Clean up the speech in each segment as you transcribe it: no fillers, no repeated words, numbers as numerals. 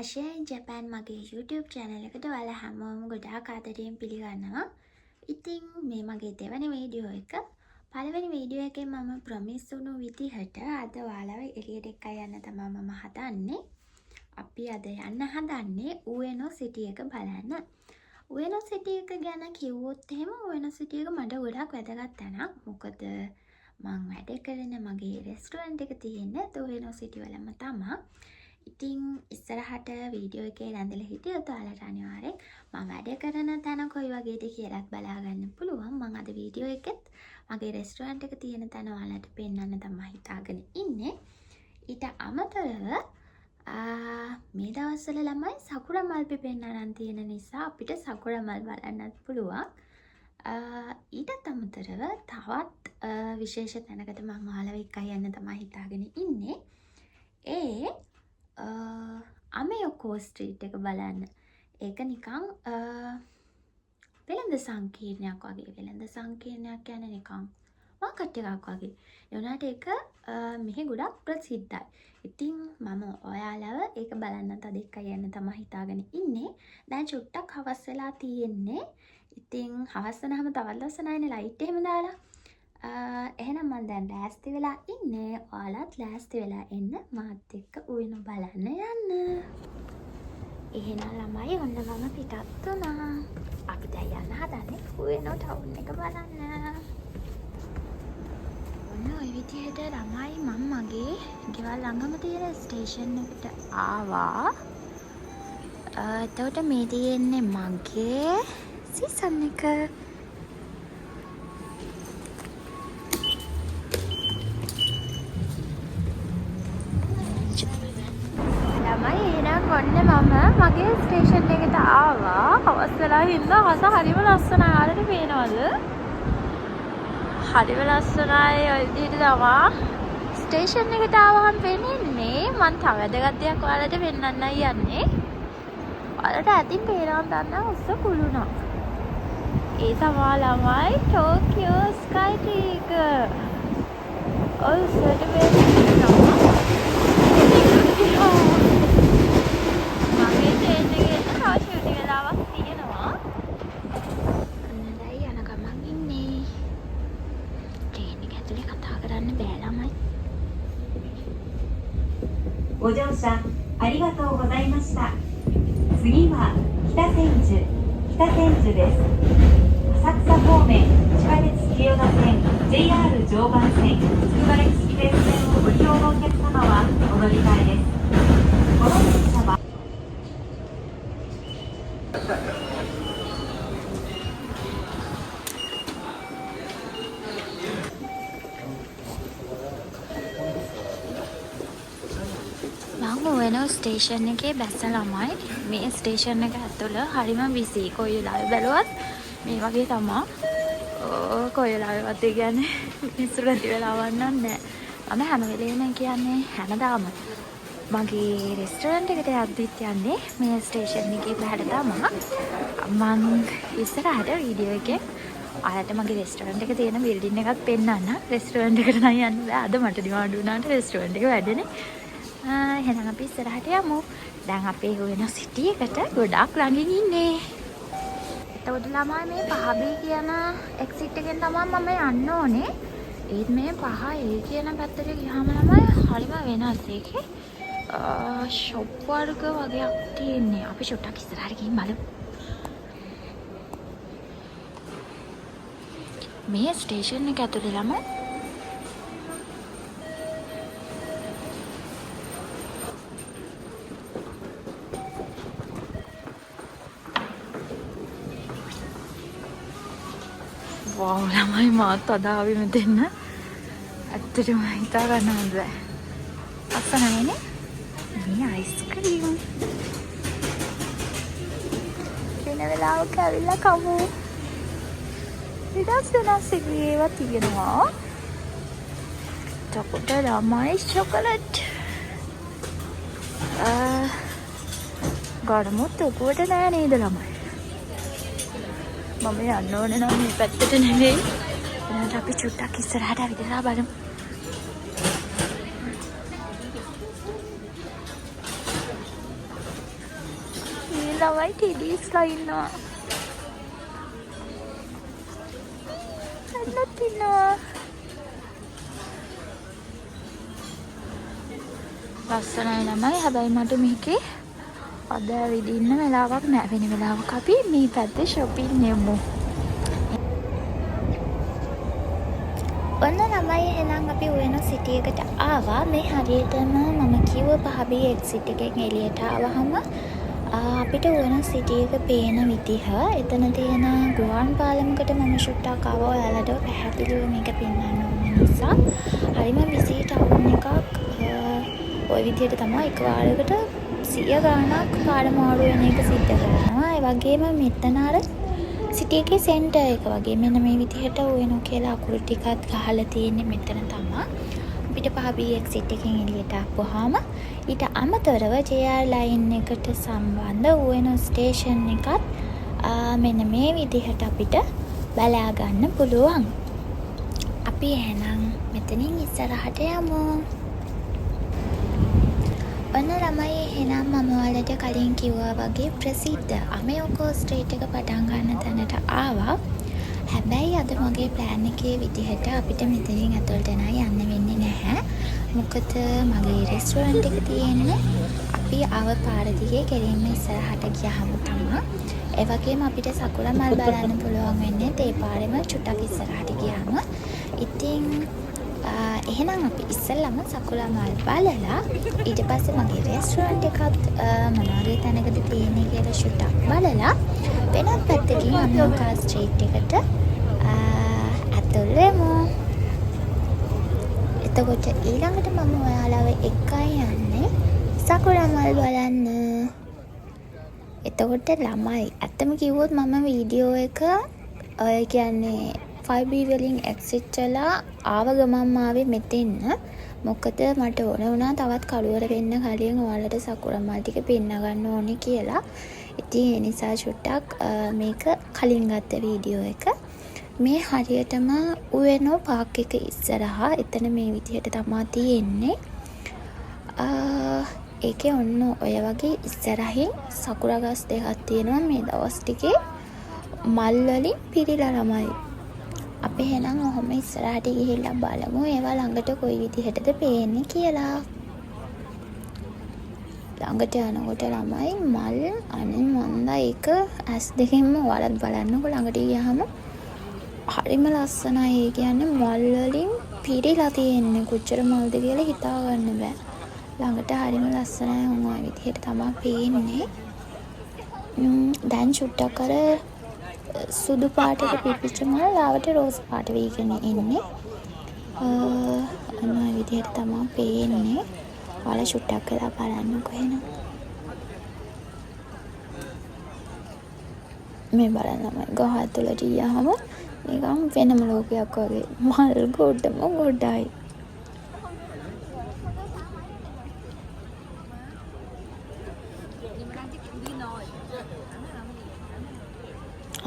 හෂයන් ජපන් මගේ YouTube channel එකට ඔයාලා හැමෝම ගොඩාක් ආදරයෙන් පිළිගන්නවා. ඉතින් මේ මගේ දෙවැනි වීඩියෝ එක. පළවෙනි වීඩියෝ එකේ මම ප්‍රොමිස් වුණු විදිහට අද ඔයාලව එළියට එක්කයි යන්න තමයි මම හදන්නේ. අපි අද යන්න හදන්නේ උයනෝ සිටි එක බලන්න. උයනෝ සිටි එක ගැන කිව්වොත් එහෙම උයනෝ සිටි එක මට ගොඩාක් වැදගත් තැනක්. මොකද මම වැඩ කරන මගේ රෙස්ටුරන්ට් එක තියෙන්නේ උයනෝ සිටි වලම තමයි. ඉතින් ඉස්සරහට වීඩියෝ එකේ රැඳිලා හිටියොත් ඔයාලට අනිවාර්යෙන් මම වැඩ කරන තැන කොයි වගේද කියලාත් බලා ගන්න පුළුවන්. මම අද වීඩියෝ එකෙත් මගේ රෙස්ටුරන්ට් එක තියෙන තැන ඔයාලට පෙන්වන්න තමයි හිතාගෙන ඉන්නේ. ඊට අමතරව මේ දවස්වල ළමයි සකුරා මල් පිපෙන්න අරන් තියෙන නිසා අපිට සකුරා මල් බලන්නත් පුළුවන්. ඊටත් අමතරව තවත් විශේෂ තැනකට මම ඔයාලව එක්කයි යන්න තමයි හිතාගෙන ඉන්නේ. අමයොකෝ ස්ට්‍රීට් එක බලන්න. ඒක නිකන් වෙළඳ සංකීර්ණයක් වගේ. වෙළඳ සංකීර්ණයක් කියන්නේ නිකන් මාකට් එකක් වගේ. ඒ වුණාට ඒක මෙහි ගොඩක් ප්‍රසිද්ධයි. ඉතින් මම ඔයාලව ඒක බලන්නත් අද එක්කයි යන්න තමයි හිතාගෙන ඉන්නේ. දැන් චුට්ටක් හවස් වෙලා තියෙන්නේ. ඉතින් හවස් වුණාම තවත් ලස්සනයිනේ ලයිට් එහෙම දාලා. එහෙනම් මම දැන් ලෑස්ති වෙලා ඉන්නේ. ඔයාලත් ලෑස්ති වෙලා එන්න මාත් එක්ක උයනෝ බලන්න යන්න. එහෙනම් ළමයි ඔන්න මම පිටත් වුණා. අපි දැන් යන්න හදන්නේ උයනෝ ටවුන් එක බලන්න. ඔන්න ওই විදිහට ළමයි මම මගේ ගෙවල් ළඟම තියෙන ස්ටේෂන් එකට ආවා. එතකොට මේ තියෙන්නේ මගේ සීසන් එක. ඔන්න මම මගේ ස්ටේෂන් එකට ආවා. හවස් වෙලා හින්දා හස හරිම ලස්සනයි. ආරට පේනවද? හරිම ලස්සනයි. ඔය විදිහට තමයි ස්ටේෂන් එකට ආවහම පේන්නේ. මම තව වැදගත් දෙයක් ඔයාලට පෙන්වන්නයි යන්නේ. ඔයාලට ඇතින් පේනවද දන්නා උස්ස කුළුණා. ඒ තමයි ළමයි ටෝකියෝ ස්කයි ට්‍රීක. ඔය උස්සට පේනවා.ご乗車ありがとうございました。次は北千住です。浅草方面地下鉄千代田線 JR 常磐線つくばエクスプレス線をご利用のお客様はお乗り換えです。この電車はඋයනෝ ස්ටේෂන් එකේ බැස්ස ළමයි. මේ ස්ටේෂන් එක ඇතුළ හරිම බිසි. කොයි වෙලාවෙ බැලුවත් මේ වගේ තමා. කොයි වෙලාවෙවත් ඒ කියන්නේ මිනිස්සු නැති වෙලාවක් නැහැ. මම හැම වෙලේම කියන්නේ හැමදාම මගේ රෙස්ටුරන්ට් එකට යද්දිත් යන්නේ මේ ස්ටේෂන් එකේ පැහැට තමයි. මම ඉස්සරහට වීඩියෝ එකේ ආයෙත් මගේ රෙස්ටුරන්ට් එක තියෙන බිල්ඩින් එකත් පෙන්නන්න. රෙස්ටුරන්ට් එකට නම් යන්න බෑ. අද මට ඩිමාන්ඩ් වුණාට රෙස්ටුරන්ට් එක වැඩනේ. එහෙනම් අපි ඉස්සරහට යමු. දැන් අපේ උයනෝ සිටි එකට ගොඩාක් ළඟින් ඉන්නේ. එතකොට ළමයි මේ පහබී කියන එක්සිට් එකෙන් තමයි මම යන්න ඕනේ. ඒත් මේ පහ ඒ කියන පැත්තට ගියාම ළමයි හරිම වෙනස්. ඒකේ ෂොප් වර්ග වගේක් තියෙන්නේ. අපි චුට්ටක් ඉස්සරහට ගිහින් බලමු. මේ ස්ටේෂන් එක ඇතුලේ ළමයි වව් ළමයි මාත් අද ආවේ මෙතෙන්න. ඇත්තටම හිතා ගන්නවත් බෑ. අස්සනයිනේ. මේ අයිස්ක්‍රීම්. වෙන වෙලාවක ඇවිල්ලා කමු. වෙනස් ඒවා තියෙනවා. චොකෝට ළමයි චොකලට්. ගොඩමුත් උකුවට නෑ නේද ළමයි? මම යන්න ඕනේ නම් මේ පැත්තට නෙවෙයි. එහෙනම් අපි චුට්ටක් ඉස්සරහට ඇවිදලා බලමු. ළමයි ටෙඩීස්ලා ඉන්නවා. අන්නත් ඉන්නවා. ලස්සනයි ළමයි. හැබැයි මට මේකේ අද විදින්න වෙලාවක් නෑ. වෙන වෙලාවක අපි මේ පැත්තේ shopping යමු. ඔන්න ළමයි එහෙනම් අපි උයනෝ සිටි එකට ආවා. මේ හරියටම මම කිව්ව පහබී එක්සිට් එකෙන් එළියට ආවහම අපිට උයනෝ සිටි එක පේන විදිහ එතන තියෙන ගුවන් පාලමකට මම ෂුට්ටක් ආවා. ඔයාලට පැහැදිලිව මේක පෙන්වන්න ඕන නිසා හරිම විසි ටවුන් එකක් ওই විදිහට තමයි එක වාරයකට 100 ගාණක් පාඩමාරු වෙන එක සිද්ධ කරනවා. ඒ වගේම මෙතන අර සිටි එකේ සෙන්ටර් එක වගේ මෙන්න මේ විදිහට උයනෝ කියලා අකුරු ටිකක් ගහලා තියෙන්නේ මෙතන තමයි. අපිට පහබී එක්සිට් එකෙන් එළියට ආපුවාම ඊට අමතරව JR ලයින් එකට සම්බන්ධ උයනෝ ස්ටේෂන් එකත් මෙන්න මේ විදිහට අපිට බලා ගන්න පුළුවන්. අපි එහෙනම් මෙතනින් ඉස්සරහට යමු. ඔන්න ළමයි එහෙනම් මම ඔයාලට කලින් කිව්වා වගේ ප්‍රසිද්ධ අමයෝකෝ ස්ට්‍රීට් එක පටන් ගන්න තැනට ආවා. හැබැයි අද මගේ ප්ලෑන් එකේ විදිහට අපිට මෙතනින් ඇතුළට යන්න වෙන්නේ නැහැ. මොකද මගේ රෙස්ටුරන්ට් එක තියෙන්නේ අපි ආව පාර දිගේ කෙලින්ම ඉස්සරහට ගියාම තමයි. ඒ වගේම අපිට සකුරා මල් බලන්න පුළුවන් වෙන්නේ ඒ පාරෙම චුට්ටක් ඉස්සරහට ගියාම. ඉතින් එහෙනම් අපි ඉස්සෙල්ලම සකුරා මල් බලලා ඊට පස්සේ මගේ රෙස්ටුරන්ට් එකත් මොනවාගේ තැනකද තියෙන්නේ කියලා ෂුට්ටක් බලලා වෙනත් පැත්තකින් අමයෝකෝ ස්ට්‍රීට් එකට ඇතුල් වෙමු. එතකොට ඊළඟට මම ඔයාලව එක්කයි යන්නේ සකුරා මල් බලන්න. එතකොට ළමයි ඇත්තම කිව්වොත් මම වීඩියෝ එක ඔය කියන්නේ 5B වලින් එක්සිට් වෙලා ආව ගමන්ම ආවේ මෙතෙන්න. මොකද මට ඕන වුණා තවත් කළුවර වෙන්න කලින් ඔයාලට සකුරා මල් ටික පෙන්න ගන්න ඕනේ කියලා. ඉතින් ඒ නිසා චුට්ටක් මේක කලින් ගත්ත වීඩියෝ එක. මේ හරියටම උයනෝ පාක් එක ඉස්සරහා එතන මේ විදිහට තමයි තියෙන්නේ. ඒකේ ඔන්න ඔය වගේ ඉස්සරහින් සකුරා ගස් දෙකක් තියෙනවා. මේ දවස් ටිකේ මල් වලින් පිරීලා ළමයි. අපි එහෙනම් ඔහොම ඉස්සරහට ගිහිල්ලා බලමු ඒවා ළඟට කොයි විදිහටද පේන්නේ කියලා. ළඟට යනකොට ළමයි මල් අනේ මන්දා ඒක ඇස් දෙකෙන්ම ඔයාලත් බලන්නකො ළඟට ගියාම හරිම ලස්සනයි. ඒ කියන්නේ මල් වලින් පිරීලා තියෙන්නේ. කොච්චර මල්ද කියලා හිතා ගන්න බෑ. ළඟට හරිම ලස්සනයි. ඔය විදිහට තමයි පේන්නේ. දැන් චුට්ටක් අර සුදු පාටට පිපිච්ච මල් ලාවට රෝස් පාට වීගෙන ඉන්නේ. ඔන්න ඔය විදිහට තමයි පේන්නේ. ඔයාලා චුට්ටක් වෙලා බලන්නකෝ එහෙනම්. මේ බලන්න ළමයි ගහ ඇතුළට ගියාම නිකන් වෙනම ලෝකයක් වගේ මල් ගොඩම ගොඩයි.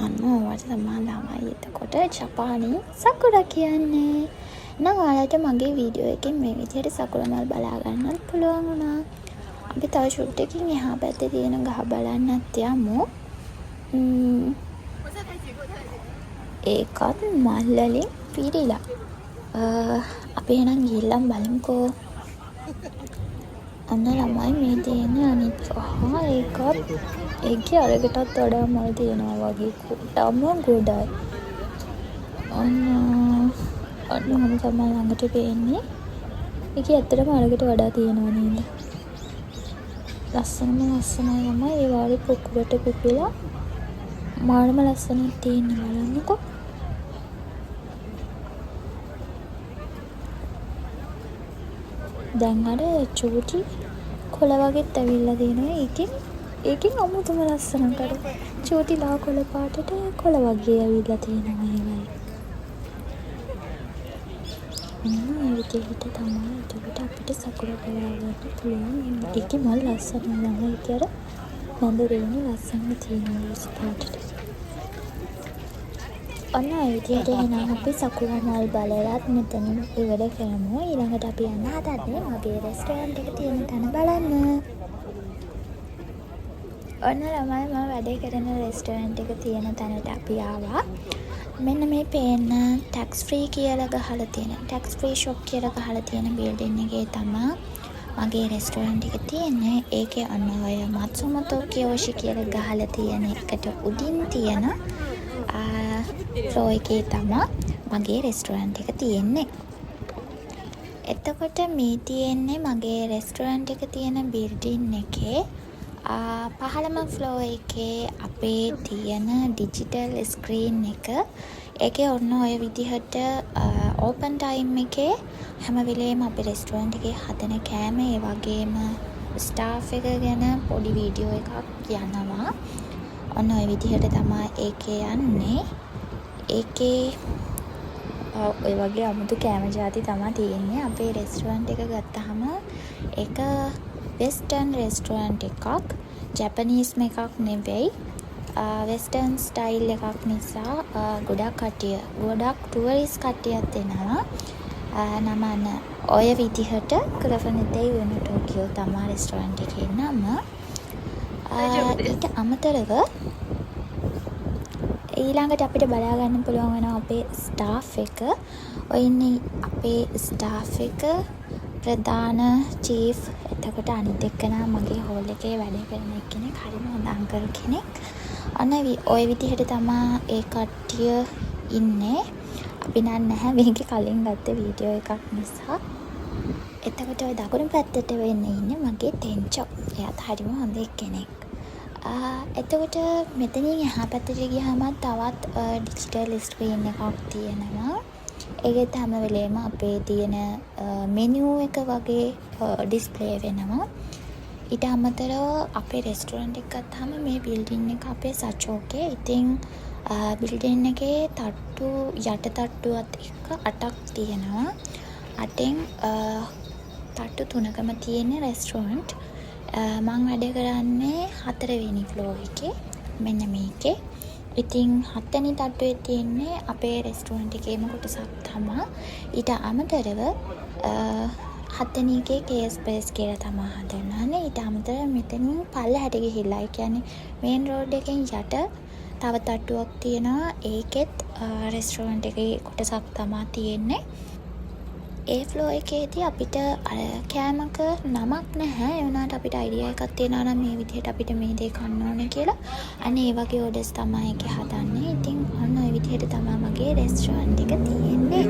අන්න ඔයාලට තමයි ළමයි එතකොට ජපානයේ සකුරා කියන්නේ. නම් ඔයාලට මගේ වීඩියෝ එකෙන් මේ විදිහට සකුරා මල් බලා ගන්නත් පුළුවන් වුණා. අපි තව ෂුට්ටකින් එහා පැත්තේ තියෙන ගහ බලන්නත් යමු. ඒකත් මල් වලින් පිරීලා. අපි එහෙනම් ගිහිල්ලා බලමුකෝ. අන්න ළමයි මේ තියෙන අනිත් ඒකත් ඒකේ අරකටත් වඩා මල් තියෙනවා වගේ කොටම ගොඩයි. ඔන්න ඔහොම තමයි ළඟට පේන්නේ. ඒකේ ඇත්තටම අරකට වඩා තියෙනවා නේද? ලස්සනම ලස්සනයි ළමයි. ඒ වාගේ පොකුරට පිපිලා මානම ලස්සනක් තියෙන්නේ බලන්නකෝ. දැන් අර චූටි කොළ වගේත් ඇවිල්ලා තියෙනවා. ඒකෙන් අමුතුම ලස්සනකට චූටි ලා කොළ පාටට කොළ වගේ ඇවිල්ලා තියෙනවා ඒවයි. මේ විදිහට තමයි එතකොට අපිට සකුරා බලා ගන්න පුළුවන්. ඒකේ මල් ලස්සන ළමයි කර හොඳ රේණු ලස්සන තියෙනවා රෝස් පාටට. ඔන්න ඒ විදිහට එහෙනම් අපි සකුරා මල් බලලත් මෙතනින් ඉවර කරමු. ඊළඟට අපි යන්න හදන්නේ මගේ රෙස්ටුරන්ට් එක තියෙන තැන බලන්න. ඔන්න ළමයි මම වැඩේ කරන රෙස්ටෝරන්ට් එක තියෙන තැනට අපි ආවා. මෙන්න මේ පේන ටැක්ස් ෆ්‍රී කියලා ගහලා තියෙන ටැක්ස් ෆ්‍රී ෂොප් කියලා ගහලා තියෙන බිල්ඩින් එකේ තමයි මගේ රෙස්ටෝරන්ට් එක තියෙන්නේ. ඒකේ අන්න ඔය මත්සුමොතෝ කියෝෂි කියලා ගහලා තියෙන එකට උඩින් තියෙන ෆ්ලෝ එකේ තමයි මගේ රෙස්ටෝරන්ට් එක තියෙන්නේ. එතකොට මේ තියෙන්නේ මගේ රෙස්ටෝරන්ට් එක තියෙන බිල්ඩින් එකේ පහළම ෆ්ලෝ එකේ අපේ තියෙන ඩිජිටල් ස්ක්‍රීන් එක. ඒකේ ඔන්න ඔය විදිහට ඕපන් ටයිම් එකේ හැම වෙලේම අපේ රෙස්ටෝරන්ට් එකේ හදන කෑම ඒ වගේම ස්ටාෆ් එක ගැන පොඩි වීඩියෝ එකක් යනවා. ඔන්න ඔය විදිහට තමයි ඒකේ යන්නේ. ඒකේ ඔය වගේ අමුතු කෑම ජාති තමයි තියෙන්නේ. අපේ රෙස්ටෝරන්ට් එක ගත්තාම ඒක වෙස්ටර්න් රෙස්ටෝරන්ට් එකක්. ජැපනීස් එකක් නෙවෙයි. වෙස්ටර්න් ස්ටයිල් එකක් නිසා ගොඩක් ටුවරිස් කට්ටියක් එනවා. නමන්න ඔය විදිහට කරවනදේ වෙන ටෝකියෝ තමයි රෙස්ටෝරන්ට් එකේ නම. ඊට අමතරව ඊළඟට අපිට බලා ගන්න පුළුවන් වෙනවා අපේ ස්ටාෆ් එක. ඔය ඉන්නේ අපේ ස්ටාෆ් එක ප්‍රධාන චීෆ්. එතකොට අනිත් එක්කෙනා මගේ හෝල් එකේ වැඩ කරන එක්කෙනෙක්. හරිම හොඳ අංකල් කෙනෙක්. අන්න ඔය විදිහට තමයි ඒ කට්ටිය ඉන්නේ. අපි නැහැ මේකේ කලින් ගත්ත වීඩියෝ එකක් නිසා. එතකොට ඔය දකුණු පැත්තට වෙන්නේ ඉන්නේ මගේ ටෙන්චෝ. එයාත් හරිම හොඳ කෙනෙක්. එතකොට මෙතනින් එහා පැත්තට ගියාම තවත් ඩිජිටල් ස්ක්‍රීන් එකක් තියෙනවා. ඒකෙත් හැම වෙලේම අපේ තියෙන මෙනු එක වගේ ඩිස්ප්ලේ වෙනවා. ඊට අමතරව අපේ රෙස්ටෝරන්ට් එක ගත්තාම මේ බිල්ඩින් එක අපේ සචෝකේ. ඉතින් බිල්ඩින් එකේ තට්ටු යට තට්ටුවත් එක්ක 8ක් තියෙනවා. 8න් තට්ටු 3කම තියෙන රෙස්ටෝරන්ට්. මං වැඩ කරන්නේ 4 වෙනි ෆ්ලෝ එකේ. මෙන්න මේකේ. ඉතින් 7 වෙනි තට්ටුවේ තියෙන්නේ අපේ රෙස්ටෝරන්ට් එකේම කොටසක් තමයි. ඊට අමතරව 7 වෙනි එකේ KS Place කියලා තමයි හඳුන්වන්නේ. ඊට අමතරව මෙතනින් පල්ලෙහාට ගිහිල්ලා, ඒ කියන්නේ මේන් රෝඩ් එකෙන් යට තව තට්ටුවක් තියෙනවා. ඒකෙත් රෙස්ටෝරන්ට් එකේ කොටසක් තමයි තියෙන්නේ. ඒ ෆ්ලෝ එකේදී අපිට කෑමක නමක් නැහැ. ඒ වුණාට අපිට අයිඩියා එකක් තියෙනවා නම් මේ විදිහට අපිට මේ දේ කන්න ඕනේ කියලා. අනේ ඒ වගේ ඕඩර්ස් තමයි ඒකේ හදන්නේ. ඉතින් අන්න ඔය විදිහට තමයි මගේ රෙස්ටෝරන්ට් එක තියෙන්නේ.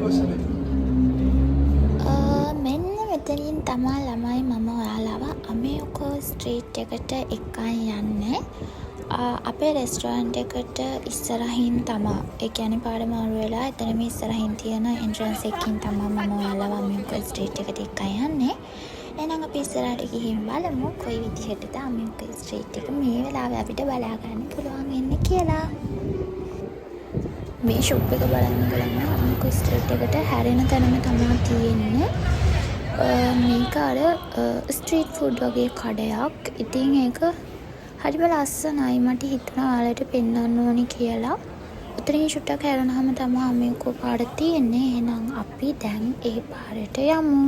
මෙන්න මෙතනින් තමයි ළමයි මම ඔයාලව අමේයෝකෝ ස්ට්‍රීට් එකට එක්කන් යන්නේ. අපේ රෙස්ටෝරන්ට් එකට ඉස්සරහින් තමයි, ඒ කියන්නේ පාර මාරු වෙලා එතනම ඉස්සරහින් තියෙන එන්ට්‍රන්ස් එකකින් තමයි මම ඔයාලව අමේයෝකෝ ස්ට්‍රීට් එකට එක්කන් යන්නේ. එහෙනම් අපි ඉස්සරහට ගිහින් බලමු කොයි විදිහටද අමේයෝකෝ ස්ට්‍රීට් එක මේ වෙලාවේ අපිට බලා ගන්න පුළුවන් වෙන්නේ කියලා. මේ ෂොප් එක බලන්න ගලන්න අමේයෝකෝ ස්ට්‍රීට් එකට හැරෙන තැනම තමයි තියෙන්නේ. මේක අර ස්ට්‍රීට් ෆුඩ් වගේ කඩයක්. ඉතින් ඒක හරිම ලස්සනයි. මට හිතුණා ඔයාලට පෙන්වන්න ඕනි කියලා. උතරින් ෂුට්ටක් හැරෙනහම තමයි අමේයෝකෝ පාර තියෙන්නේ. එහෙනම් අපි දැන් ඒ පාරට යමු.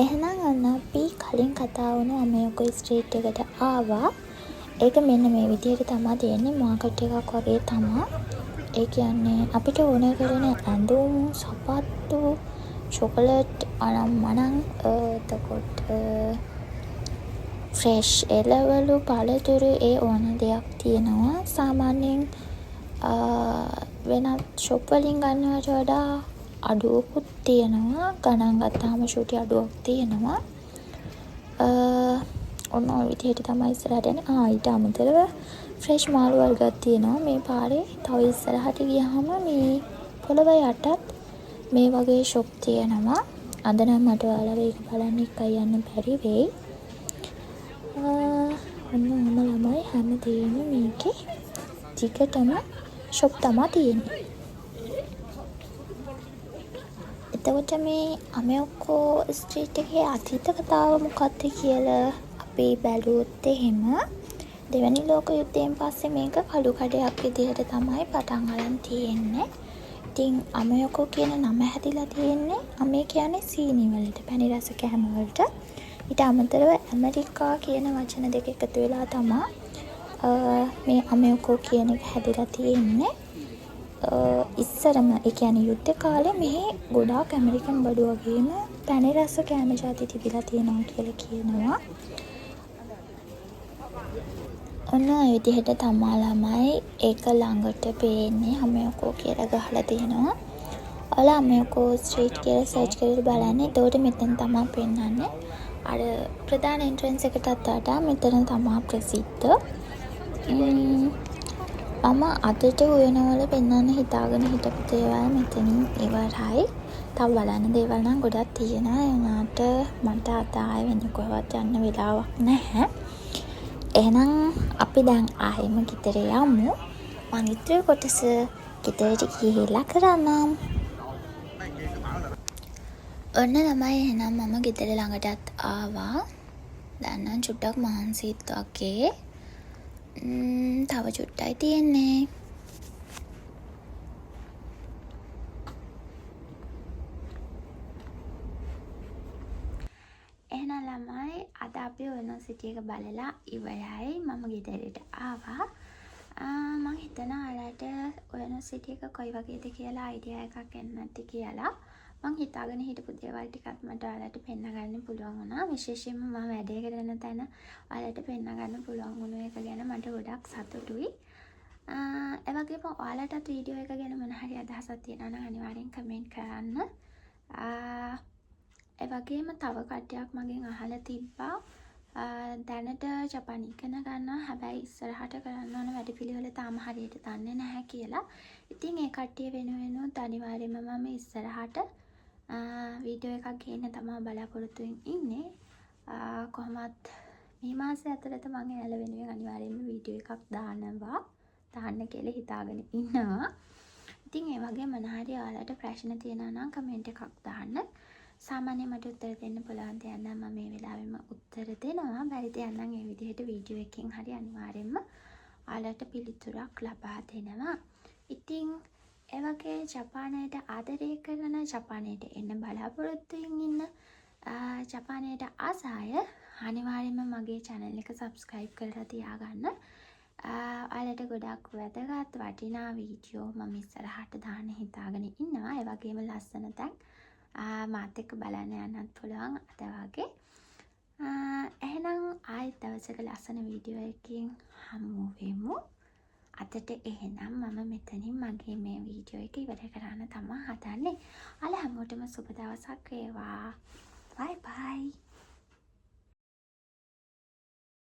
එහෙනම් අන්න අපි කලින් කතා වුණු අමේයෝකෝ ස්ට්‍රීට් එකට ආවා. ඒක මෙන්න මේ විදිහට තමයි තියෙන්නේ. මාකට් එකක් වගේ තමයි. ඒ කියන්නේ අපිට ඕන කරන ඇඳුම්, සපත්තු, චොකලට් අනම්මනම් එතකොට ෆ්‍රෙෂ් එළවලු, පළතුරු ඒ ඕන දෙයක් තියෙනවා. සාමාන්‍යයෙන් වෙනත් ෂොප් වලින් ගන්නවට වඩා අඩුවකුත් තියෙනවා. ගණන් ගත්තාම ෂුටි අඩුවක් තියෙනවා. ඔන්න ඔය විදිහට තමයි ඉස්සරහට යන්නේ. ඊට අමතරව ෆ්‍රෙෂ් මාළු වර්ගයක් තියෙනවා මේ පාරේ. තව ඉස්සරහට ගියාම මේ පොළව යටත් මේ වගේ ෂොප් තියෙනවා. අද නම් මට ඔයාලව ඒක බලන්න එකයි යන්න බැරි වෙයි. ඔන්න ළමයි හැමදේම මේකේ ටිකටම ෂොප් තමයි තියෙන්නේ. එතකොට මේ අමේයෝකෝ ස්ට්‍රීට් එකේ අතීත කතාව මොකක්ද කියලා අපි බැලුවොත් එහෙම දෙවැනි ලෝක යුද්ධයෙන් පස්සේ මේක කළු කඩයක් විදිහට තමයි පටන් අරන් තියෙන්නේ. ඉතින් අමේයෝකෝ කියන නම හැදිලා තියෙන්නේ, අමේ කියන්නේ සීනි වලට, පැණි රස කෑම වලට. ඊට අමතරව ඇමරිකා කියන වචන දෙක එකතු වෙලා තමයි මේ අමෙරිකෝ කියන එක හැදිලා තියෙන්නේ. ඉස්සරම ඒ කියන්නේ යුද්ධ කාලේ මෙහි ගොඩාක් ඇමරිකන් බඩු වගේම පැණි රස කෑම ජාති තිබිලා තියෙනවා කියලා කියනවා. ඔන්න ඔය විදිහට තමා ළමයි ඒක ළඟට පේන්නේ අමෙරිකෝ කියලා ගහලා තියෙනවා. ඔයාලා අමෙරිකෝ ස්ට්‍රීට් කියලා සර්ච් කරලා බලන්න. එතකොට මෙතන තමයි පෙන්නන්නේ. අර ප්‍රධාන එන්ට්‍රන්ස් එකටත් වඩා මෙතන තමයි ප්‍රසිද්ධ. මම අදට උයනවල පෙන්වන්න හිතාගෙන හිටපු දේවල් මෙතනින් ඉවරයි. තව බලන්න දේවල් නම් ගොඩක් තියෙනවා. ඒ වුණාට මට අද ආයෙ වෙන කොහෙවත් යන්න වෙලාවක් නැහැ. එහෙනම් අපි දැන් ආයෙම ගෙදර යමු. මම ඉතුරු කොටස ගෙදරට ගිහිල්ලා කරන්නම්. ඔන්න ළමයි එහෙනම් මම ගෙදර ළඟටත් ආවා. දැන් නම් චුට්ටක් මහන්සිත් වගේ. තව චුට්ටයි තියෙන්නේ. එහෙනම් ළමයි අද අපි යුනිවර්සිටි එක බලලා ඉවරයි. මම ගෙදරට ආවා. මම හිතනවා ඔයාලට යුනිවර්සිටි එක කොයි වගේද කියලා අයිඩියා එකක් එන්න නැති කියලා. මං හිතාගෙන හිටපු දේවල් ටිකක් මට ඔයාලට පෙන්න ගන්න පුළුවන් වුණා. විශේෂයෙන්ම මම වැඩේ කරන තැන ඔයාලට පෙන්න ගන්න පුළුවන් වුණ එක ගැන මට ගොඩක් සතුටුයි. ඒ වගේම ඔයාලටත් වීඩියෝ එක ගැන මොන හරි අදහසක් තියෙනවා නම් අනිවාර්යෙන් කමෙන්ට් කරන්න. ඒ වගේම තව කට්ටියක් මගෙන් අහලා තිබ්බා දැනට ජපාන් ඉගෙන ගන්නවා. හැබැයි ඉස්සරහට කරන්න ඕන වැඩපිළිවෙල තාම හරියට දන්නේ නැහැ කියලා. ඉතින් ඒ කට්ටිය වෙනුවෙනුත් අනිවාර්යයෙන්ම මම ඉස්සරහට වීඩියෝ එකක් ගේන්න තමයි බලාපොරොත්තුෙන් ඉන්නේ. කොහොමත් මේ මාසෙ ඇතුළත මම එයාලා වෙනුවෙන් අනිවාර්යයෙන්ම වීඩියෝ එකක් දාන්න කියලා හිතාගෙන ඉන්නවා. ඉතින් ඒ වගේ මොන හරි ඔයාලට ප්‍රශ්න තියෙනවා නම් කමෙන්ට් එකක් දාන්න. සාමාන්‍යයෙන් මට උත්තර දෙන්න පුළුවන් දෙයක් නම් මම මේ වෙලාවෙම උත්තර දෙනවා. බැරි දෙයක් නම් ඒ විදිහට වීඩියෝ එකකින් හරි අනිවාර්යයෙන්ම ඔයාලට පිළිතුරක් ලබා දෙනවා. ඉතින් ඒ වගේ ජපානයට ආදරය කරන ජපානයට එන්න බලාපොරොත්තුෙන් ඉන්න ජපානයට ආස අය අනිවාර්යයෙන්ම මගේ channel එක subscribe කරලා තියාගන්න. ඔයාලට ගොඩක් වැදගත් වටිනා වීඩියෝ මම ඉස්සරහට දාන්න හිතාගෙන ඉන්නවා. ඒ වගේම ලස්සන තැන් මාත් එක්ක බලන්න යන්නත් පුළුවන් අද වගේ. එහෙනම් ආයෙත් දවසක ලස්සන වීඩියෝ එකකින් හමු වෙමු. අදට එහෙනම් මම මෙතනින් මගේ මේ වීඩියෝ එක ඉවර කරන්න තමයි හදන්නේ. ඔයාලා හැමෝටම සුබ දවසක් වේවා. බයි බයි.